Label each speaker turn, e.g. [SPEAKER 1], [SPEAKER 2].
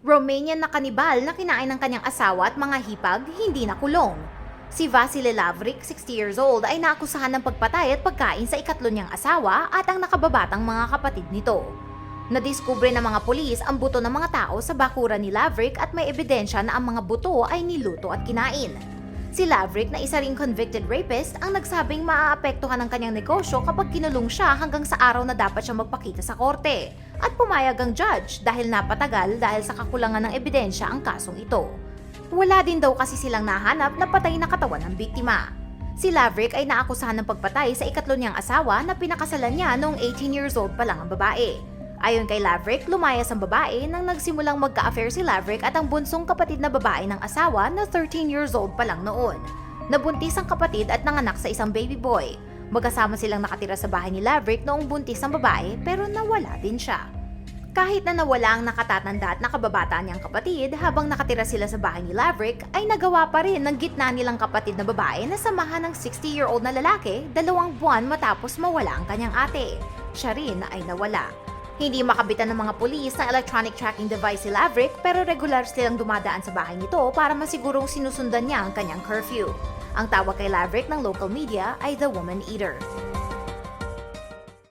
[SPEAKER 1] Romanian na kanibal na kinain ng kanyang asawa at mga hipag, hindi nakulong. Si Vasily Lavrik, 60 years old, ay naakusahan ng pagpatay at pagkain sa ikatlo niyang asawa at ang nakababatang mga kapatid nito. Nadiskubre ng mga pulis ang buto ng mga tao sa bakuran ni Lavrik at may ebidensya na ang mga buto ay niluto at kinain. Si Lavrik na isa ring convicted rapist ang nagsabing maaapektuhan ang kanyang negosyo kapag kinulong siya hanggang sa araw na dapat siya magpakita sa korte. At pumayag ang judge dahil napatagal dahil sa kakulangan ng ebidensya ang kasong ito. Wala din daw kasi silang nahanap na patay na katawan ng biktima. Si Lavrik ay naakusahan ng pagpatay sa ikatlo niyang asawa na pinakasalan niya noong 18 years old pa lang ang babae. Ayon kay Lavrik, lumayas ang babae nang nagsimulang magka-affair si Lavrik at ang bunsong kapatid na babae ng asawa na 13 years old pa lang noon. Nabuntis ang kapatid at nanganak sa isang baby boy. Magkasama silang nakatira sa bahay ni Lavrik noong buntis ang babae pero nawala din siya. Kahit na nawala ang nakatatanda at nakababata niyang kapatid habang nakatira sila sa bahay ni Lavrik, ay nagawa pa rin ng gitna nilang kapatid na babae na samahan ng 60-year-old na lalaki 2 buwan matapos mawala ang kanyang ate. Siya rin ay nawala. Hindi makabitan ng mga pulis ng electronic tracking device si Lavrik pero regular silang dumadaan sa bahay nito para masigurong sinusundan niya ang kanyang curfew. Ang tawag kay Lavrik ng local media ay The Woman Eater.